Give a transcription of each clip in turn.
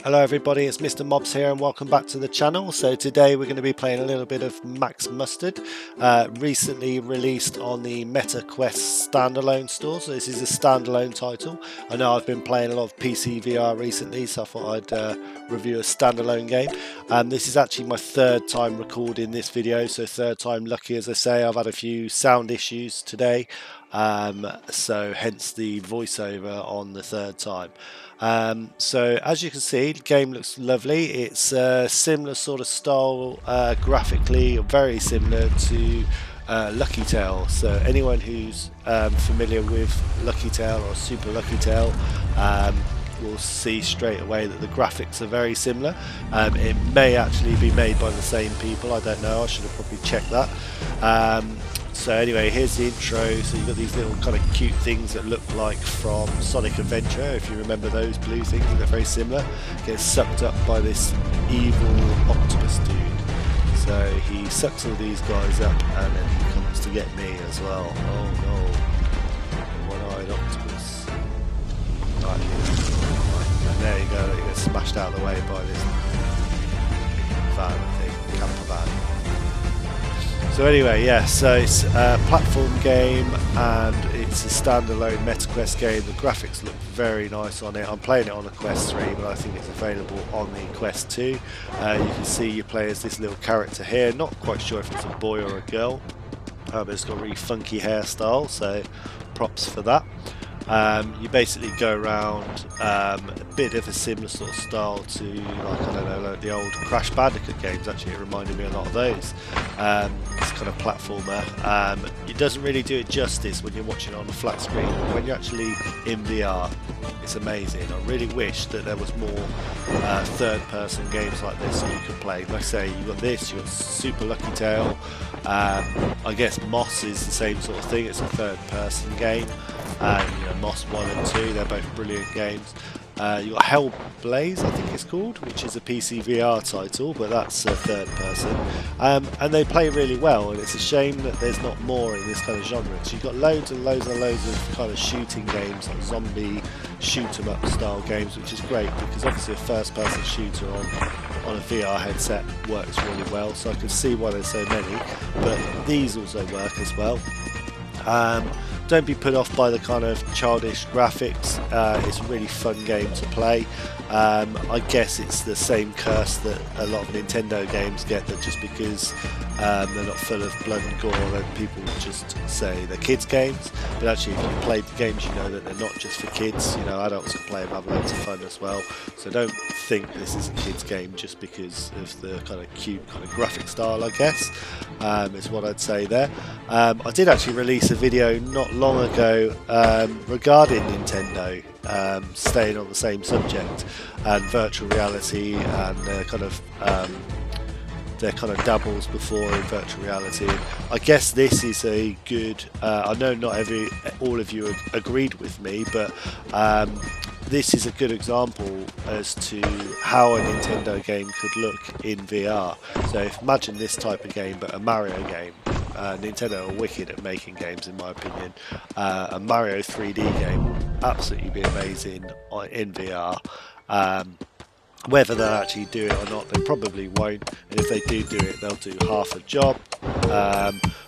Hello everybody, it's Mr. Mobs here and welcome back to the channel. So today we're going to be playing a little bit of Max Mustard, recently released on the MetaQuest standalone store. So this is a standalone title. I know I've been playing a lot of PC VR recently, so I thought I'd review a standalone game. This is actually my third time recording this video, so third time lucky, as I say. I've had a few sound issues today, so hence the voiceover on the third time. So as you can see, the game looks lovely. It's a similar sort of style graphically, very similar to Lucky Tale. So anyone who's familiar with Lucky Tale or Super Lucky Tale will see straight away that the graphics are very similar. It may actually be made by the same people, I don't know, I should have probably checked that. So anyway, here's the intro. So you've got these little kind of cute things that look like from Sonic Adventure, if you remember those blue things. They're very similar. Gets sucked up by this evil octopus dude. So he sucks all these guys up and then he comes to get me as well. Oh no. One-eyed octopus. Right. And there you go, he gets smashed out of the way by this van thing, camper van. So anyway, yeah, so it's a platform game and it's a standalone MetaQuest game. The graphics look very nice on it. I'm playing it on the Quest 3, but I think it's available on the Quest 2. You can see you play as this little character here. Not quite sure if it's a boy or a girl, but it's got a really funky hairstyle, so props for that. You basically go around a bit of a similar sort of style to, like, I don't know, like the old Crash Bandicoot games. Actually, it reminded me a lot of those. It's kind of platformer. It doesn't really do it justice when you're watching it on a flat screen. When you're actually in VR, it's amazing. I really wish that there was more third-person games like this that you could play. Like I say, you've got this, you've got Super Lucky Tale. I guess Moss is the same sort of thing. It's a third-person game. You know, Moss 1 and 2, they're both brilliant games. You've got Hellblaze, I think it's called, which is a PC VR title, but that's a third person. And they play really well, and it's a shame that there's not more in this kind of genre. So you've got loads and loads and loads of kind of shooting games, like zombie shoot 'em up style games, which is great because obviously a first person shooter on a VR headset works really well, so I can see why there's so many, but these also work as well. Don't be put off by the kind of childish graphics. It's a really fun game to play. I guess it's the same curse that a lot of Nintendo games get, that just because they're not full of blood and gore, then people just say they're kids games. But actually, if you played the games, you know that they're not just for kids. You know, adults can play them, have loads of fun as well. So don't think this is a kids game just because of the kind of cute kind of graphic style, I guess, is what I'd say there. I did actually release a video not long ago regarding Nintendo, staying on the same subject, and virtual reality and their kind of dabbles before in virtual reality. And I guess this is a good, I know not all of you agreed with me, but this is a good example as to how a Nintendo game could look in VR. So imagine this type of game, but a Mario game. Nintendo are wicked at making games, in my opinion. A Mario 3D game, absolutely be amazing in VR. Whether they'll actually do it or not, they probably won't, and if they do it, they'll do half a job.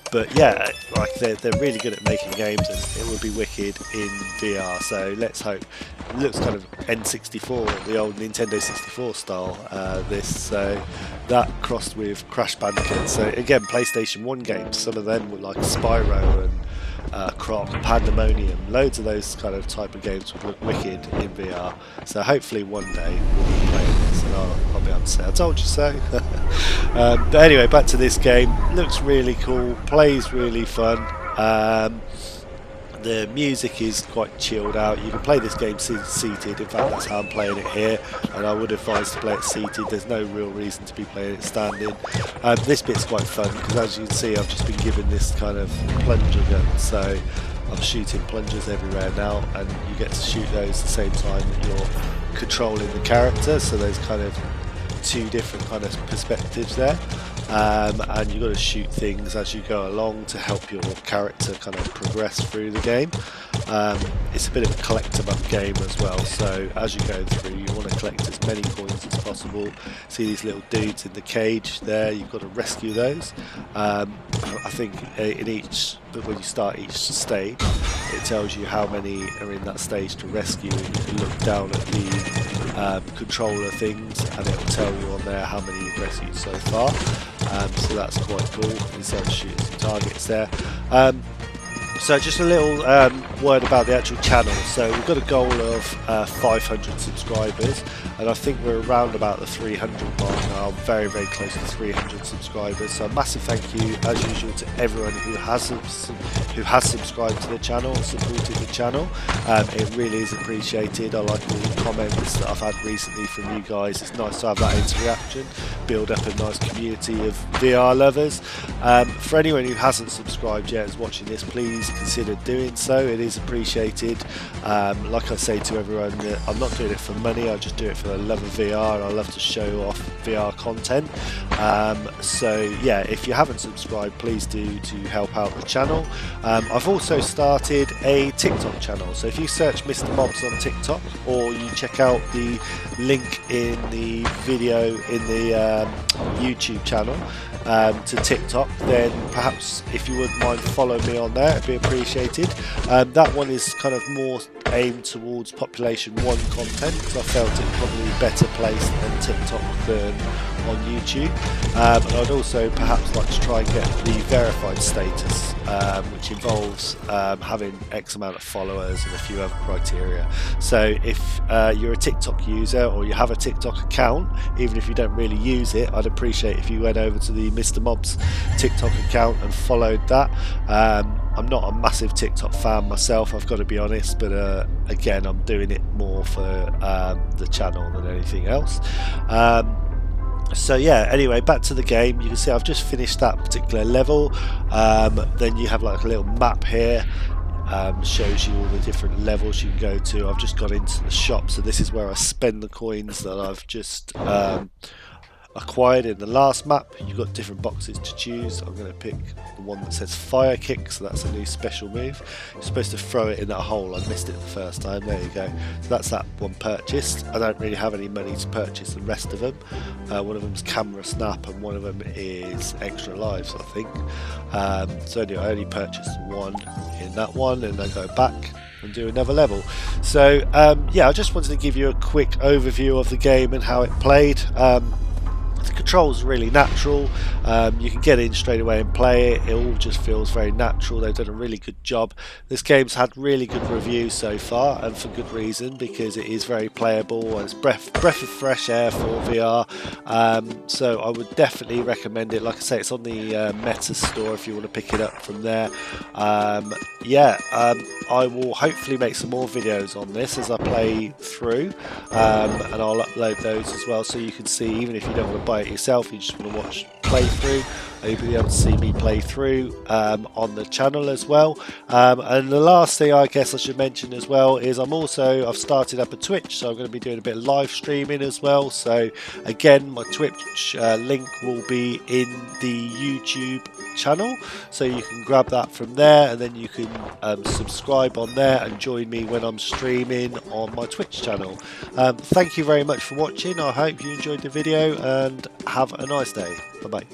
But yeah, like they're really good at making games, and it would be wicked in VR. So let's hope. It looks kind of N64, the old Nintendo 64 style. So that crossed with Crash Bandicoot. So again, PlayStation 1 games. Some of them were like Spyro and Croc, Pandemonium. Loads of those kind of type of games would look wicked in VR. So hopefully one day we'll be playing this, and I'll be able to say I told you so. But anyway, back to this game. Looks really cool. Plays really fun. The music is quite chilled out. You can play this game seated. In fact, that's how I'm playing it here, and I would advise to play it seated. There's no real reason to be playing it standing. This bit's quite fun because, as you can see, I've just been given this kind of plunger gun, so I'm shooting plungers everywhere now, and you get to shoot those at the same time that you're controlling the character. So there's kind of two different kind of perspectives there. And you've got to shoot things as you go along to help your character kind of progress through the game. It's a bit of a collector game as well, so as you go through you want to collect as many coins as possible. See these little dudes in the cage there, you've got to rescue those. I think in each, when you start each stage, it tells you how many are in that stage to rescue, and you can look down at the controller things and it will tell you on there how many you've rescued so far. So that's quite cool. You start to shoot some targets there. So just a little word about the actual channel. So we've got a goal of 500 subscribers, and I think we're around about the 300 mark now, very close to 300 subscribers. So a massive thank you as usual to everyone who has subscribed to the channel and supported the channel. It really is appreciated. I like all the comments that I've had recently from you guys. It's nice to have that interaction, build up a nice community of VR lovers. For anyone who hasn't subscribed yet and is watching this, please consider doing so. It is appreciated. Like I say to everyone, I'm not doing it for money, I just do it for the love of VR, and I love to show off VR content. So yeah, if you haven't subscribed, please do to help out the channel. I've also started a TikTok channel, so if you search Mr. Mobs on TikTok, or you check out the link in the video in the YouTube channel to TikTok, then perhaps if you wouldn't mind following me on there, it'd be appreciated. That one is kind of more aimed towards population 1 content, because I felt it probably better placed than TikTok than on YouTube. And I'd also perhaps like to try and get the verified status, which involves having X amount of followers and a few other criteria. So if you're a TikTok user or you have a TikTok account, even if you don't really use it, I'd appreciate if you went over to the Mr. Mobs TikTok account and followed that. I'm not a massive TikTok fan myself, I've got to be honest, but again, I'm doing it more for the channel than anything else. So yeah, anyway, back to the game. You can see I've just finished that particular level. Then you have like a little map here, shows you all the different levels you can go to. I've just gone into the shop, so this is where I spend the coins that I've just acquired in the last map. You've got different boxes to choose. I'm going to pick the one that says fire kick, so that's a new special move. You're supposed to throw it in that hole. I missed it the first time. There you go. So that's that one purchased. I don't really have any money to purchase the rest of them. One of them is camera snap and one of them is extra lives, I think. So anyway, I only purchased one in that one, and I go back and do another level. So yeah, I just wanted to give you a quick overview of the game and how it played. The controls are really natural. You can get in straight away and play it. It all just feels very natural. They've done a really good job. This game's had really good reviews so far, and for good reason, because it is very playable and it's breath of fresh air for VR. So I would definitely recommend it. Like I say, it's on the Meta store if you want to pick it up from there. Yeah, I will hopefully make some more videos on this as I play through, and I'll upload those as well, so you can see, even if you don't want to buy it yourself, you just want to watch playthrough, you'll be able to see me play through on the channel as well. And the last thing I guess I should mention as well is I've started up a Twitch, so I'm going to be doing a bit of live streaming as well. So again, my Twitch link will be in the YouTube channel, so you can grab that from there, and then you can subscribe on there and join me when I'm streaming on my Twitch channel. Thank you very much for watching. I hope you enjoyed the video, and have a nice day. Bye bye.